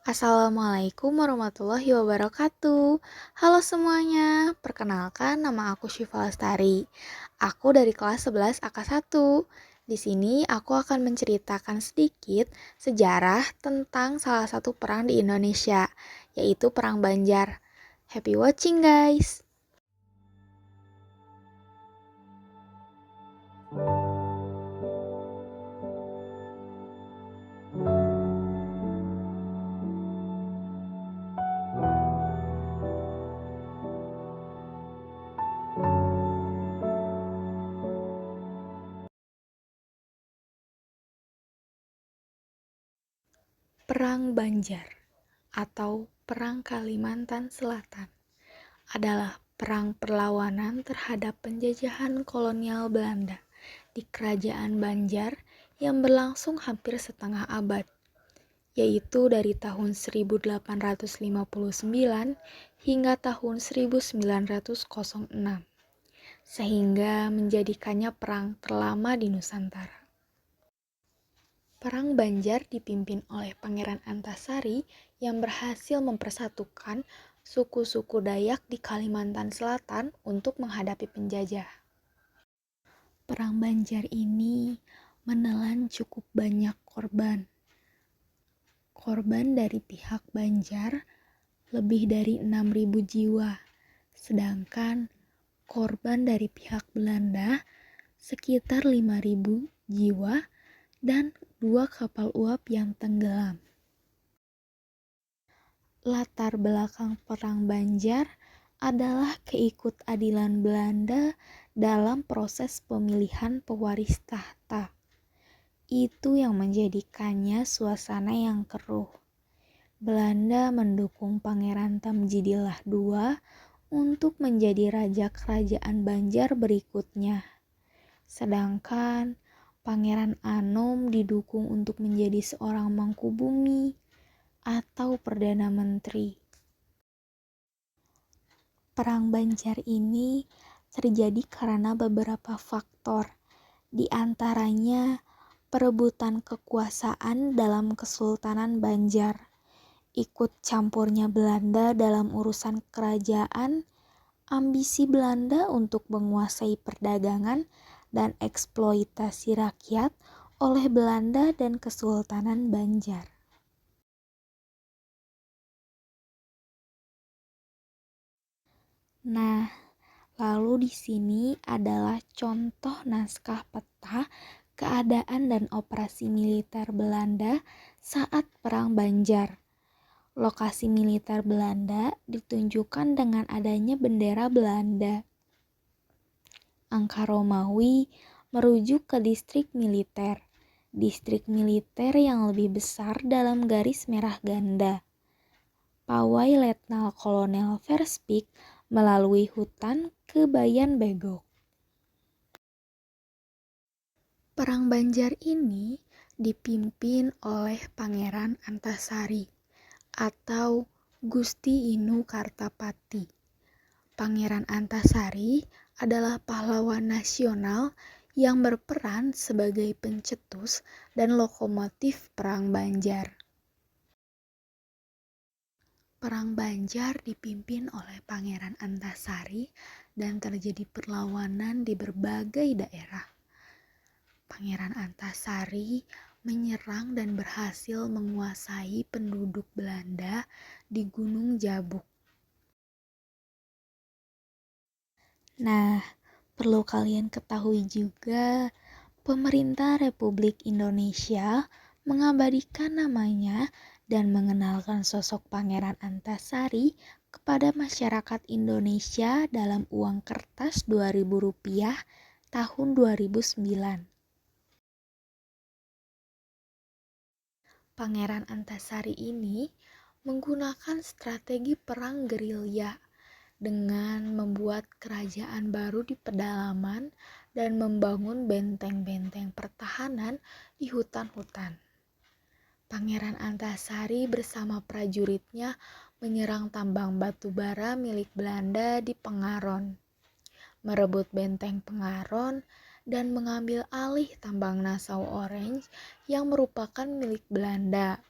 Assalamualaikum warahmatullahi wabarakatuh. Halo semuanya, perkenalkan nama aku Syifa Lestari. Aku dari kelas 11 AK1. Di sini aku akan menceritakan sedikit sejarah tentang salah satu perang di Indonesia, yaitu Perang Banjar. Happy watching guys! Perang Banjar atau Perang Kalimantan Selatan adalah perang perlawanan terhadap penjajahan kolonial Belanda di Kerajaan Banjar yang berlangsung hampir setengah abad, yaitu dari tahun 1859 hingga tahun 1906, sehingga menjadikannya perang terlama di Nusantara. Perang Banjar dipimpin oleh Pangeran Antasari yang berhasil mempersatukan suku-suku Dayak di Kalimantan Selatan untuk menghadapi penjajah. Perang Banjar ini menelan cukup banyak korban. Korban dari pihak Banjar lebih dari 6.000 jiwa, sedangkan korban dari pihak Belanda sekitar 5.000 jiwa dan 2 kapal uap yang tenggelam. Latar belakang Perang Banjar adalah keikutadilan Belanda dalam proses pemilihan pewaris tahta. Itu yang menjadikannya suasana yang keruh. Belanda mendukung Pangeran Tamjidillah II untuk menjadi raja kerajaan Banjar berikutnya. Sedangkan Pangeran Anom didukung untuk menjadi seorang Mangkubumi atau Perdana Menteri. Perang Banjar ini terjadi karena beberapa faktor, di antaranya perebutan kekuasaan dalam Kesultanan Banjar, ikut campurnya Belanda dalam urusan kerajaan, ambisi Belanda untuk menguasai perdagangan, dan eksploitasi rakyat oleh Belanda dan Kesultanan Banjar. Nah, lalu di sini adalah contoh naskah peta keadaan dan operasi militer Belanda saat Perang Banjar. Lokasi militer Belanda ditunjukkan dengan adanya bendera Belanda. Angka Romawi merujuk ke distrik militer. Distrik militer yang lebih besar dalam garis merah ganda. Pawai Letnan Kolonel Verspik melalui hutan ke Bayan Begok. Perang Banjar ini dipimpin oleh Pangeran Antasari atau Gusti Inu Kartapati. Pangeran Antasari adalah pahlawan nasional yang berperan sebagai pencetus dan lokomotif Perang Banjar. Perang Banjar dipimpin oleh Pangeran Antasari dan terjadi perlawanan di berbagai daerah. Pangeran Antasari menyerang dan berhasil menguasai penduduk Belanda di Gunung Jabuk. Nah, perlu kalian ketahui juga, pemerintah Republik Indonesia mengabadikan namanya dan mengenalkan sosok Pangeran Antasari kepada masyarakat Indonesia dalam uang kertas Rp2.000 tahun 2009. Pangeran Antasari ini menggunakan strategi perang gerilya dengan membuat kerajaan baru di pedalaman dan membangun benteng-benteng pertahanan di hutan-hutan. Pangeran Antasari bersama prajuritnya menyerang tambang batu bara milik Belanda di Pengaron, merebut benteng Pengaron, dan mengambil alih tambang Nassau Orange yang merupakan milik Belanda.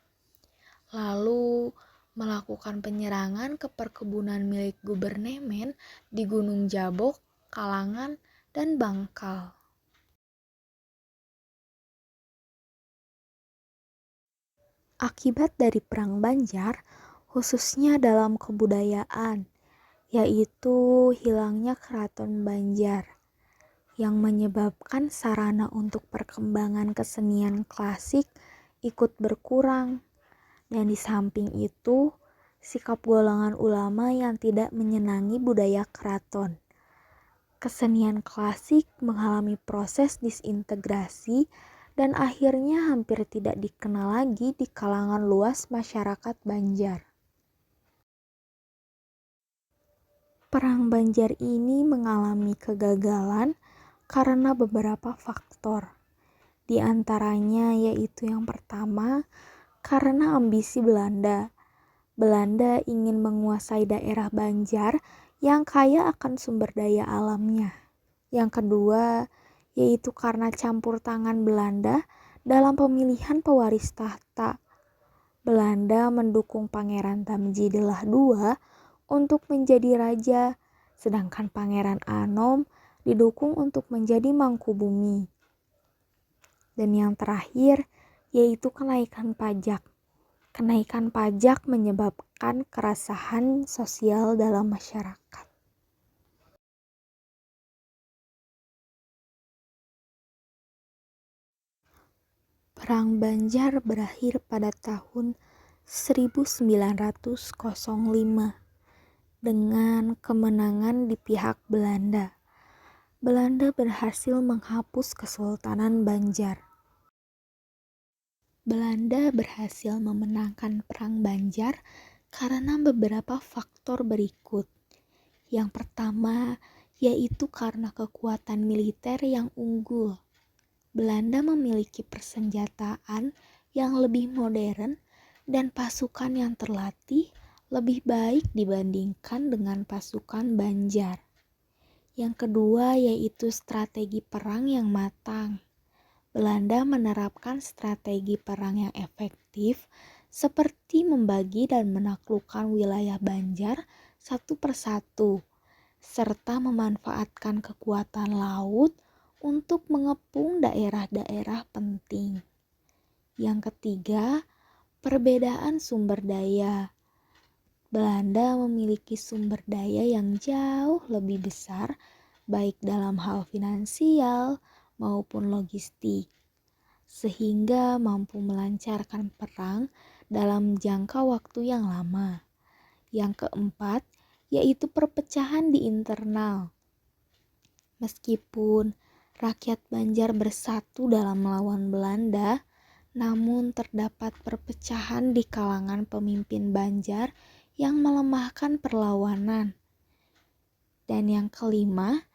lalu melakukan penyerangan ke perkebunan milik Gubernemen di Gunung Jabok, Kalangan, dan Bangkal. Akibat dari Perang Banjar, khususnya dalam kebudayaan, yaitu hilangnya Keraton Banjar, yang menyebabkan sarana untuk perkembangan kesenian klasik ikut berkurang. Dan di samping itu, sikap golongan ulama yang tidak menyenangi budaya keraton. Kesenian klasik mengalami proses disintegrasi dan akhirnya hampir tidak dikenal lagi di kalangan luas masyarakat Banjar. Perang Banjar ini mengalami kegagalan karena beberapa faktor. Di antaranya yaitu yang pertama, karena ambisi Belanda. Belanda ingin menguasai daerah Banjar yang kaya akan sumber daya alamnya. Yang kedua, yaitu karena campur tangan Belanda dalam pemilihan pewaris tahta. Belanda mendukung Pangeran Tamjidillah II untuk menjadi raja, sedangkan Pangeran Anom didukung untuk menjadi Mangkubumi. Dan yang terakhir, yaitu kenaikan pajak. Kenaikan pajak menyebabkan keresahan sosial dalam masyarakat. Perang Banjar berakhir pada tahun 1905 dengan kemenangan di pihak Belanda. Belanda berhasil menghapus Kesultanan Banjar. Belanda berhasil memenangkan Perang Banjar karena beberapa faktor berikut. Yang pertama, yaitu karena kekuatan militer yang unggul. Belanda memiliki persenjataan yang lebih modern dan pasukan yang terlatih lebih baik dibandingkan dengan pasukan Banjar. Yang kedua, yaitu strategi perang yang matang. Belanda menerapkan strategi perang yang efektif seperti membagi dan menaklukkan wilayah Banjar satu persatu, serta memanfaatkan kekuatan laut untuk mengepung daerah-daerah penting. Yang ketiga, perbedaan sumber daya. Belanda memiliki sumber daya yang jauh lebih besar, baik dalam hal finansial maupun logistik, sehingga mampu melancarkan perang dalam jangka waktu yang lama. Yang keempat, yaitu perpecahan di internal. Meskipun rakyat Banjar bersatu dalam melawan Belanda, namun terdapat perpecahan di kalangan pemimpin Banjar yang melemahkan perlawanan. Dan yang kelima,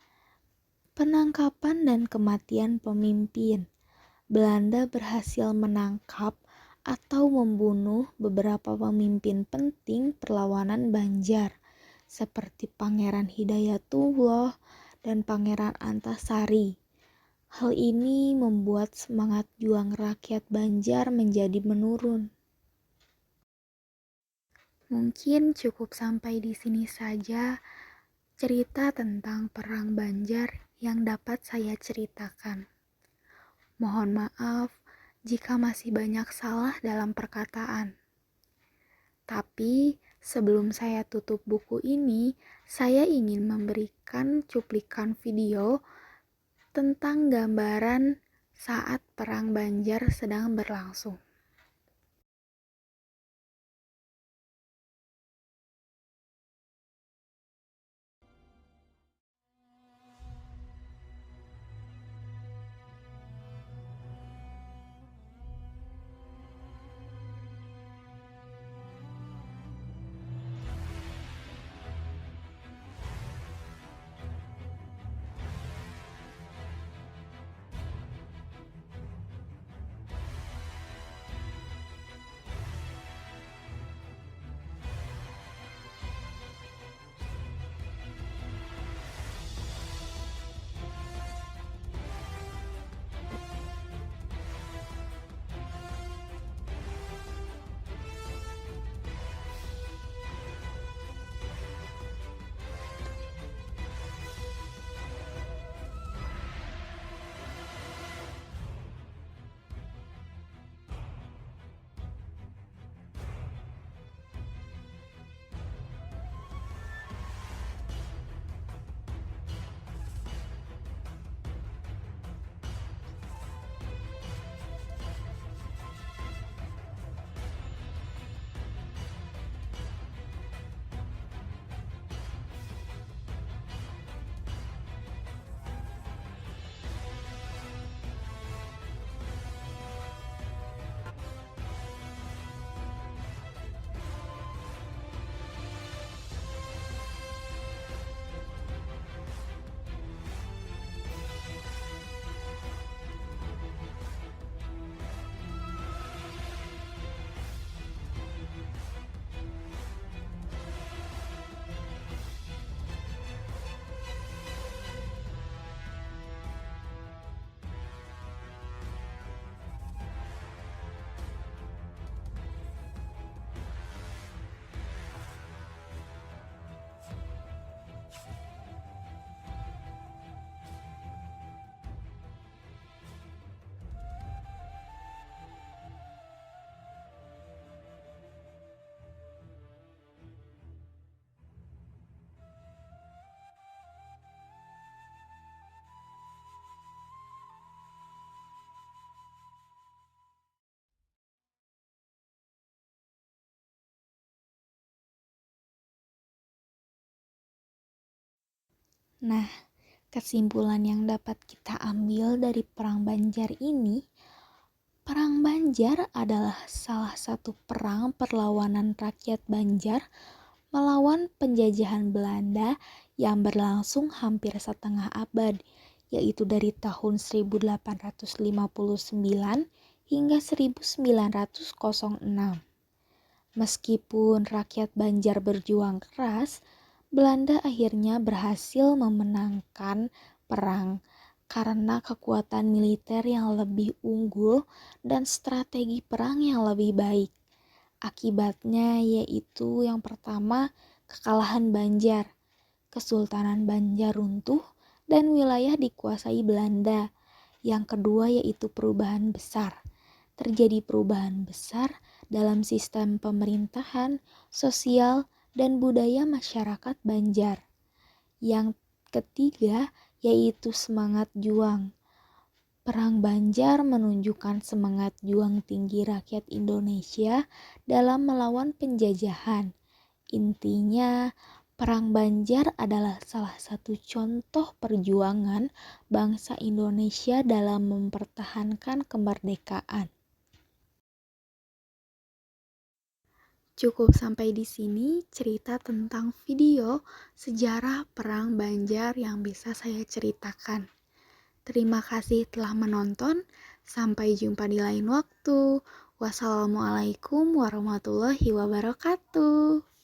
penangkapan dan kematian pemimpin. Belanda berhasil menangkap atau membunuh beberapa pemimpin penting perlawanan Banjar, seperti Pangeran Hidayatullah dan Pangeran Antasari. Hal ini membuat semangat juang rakyat Banjar menjadi menurun. Mungkin cukup sampai di sini saja cerita tentang Perang Banjar yang dapat saya ceritakan. Mohon maaf jika masih banyak salah dalam perkataan. Tapi sebelum saya tutup buku ini, saya ingin memberikan cuplikan video tentang gambaran saat Perang Banjar sedang berlangsung. Nah, kesimpulan yang dapat kita ambil dari Perang Banjar ini, Perang Banjar adalah salah satu perang perlawanan rakyat Banjar melawan penjajahan Belanda yang berlangsung hampir setengah abad, yaitu dari tahun 1859 hingga 1906. Meskipun rakyat Banjar berjuang keras, Belanda akhirnya berhasil memenangkan perang karena kekuatan militer yang lebih unggul dan strategi perang yang lebih baik. Akibatnya yaitu yang pertama, kekalahan Banjar, Kesultanan Banjar runtuh dan wilayah dikuasai Belanda. Yang kedua yaitu perubahan besar. Terjadi perubahan besar dalam sistem pemerintahan, sosial, dan budaya masyarakat Banjar. Yang ketiga yaitu semangat juang. Perang Banjar menunjukkan semangat juang tinggi rakyat Indonesia dalam melawan penjajahan. Intinya, Perang Banjar adalah salah satu contoh perjuangan bangsa Indonesia dalam mempertahankan kemerdekaan. Cukup sampai di sini cerita tentang video sejarah Perang Banjar yang bisa saya ceritakan. Terima kasih telah menonton. Sampai jumpa di lain waktu. Wassalamualaikum warahmatullahi wabarakatuh.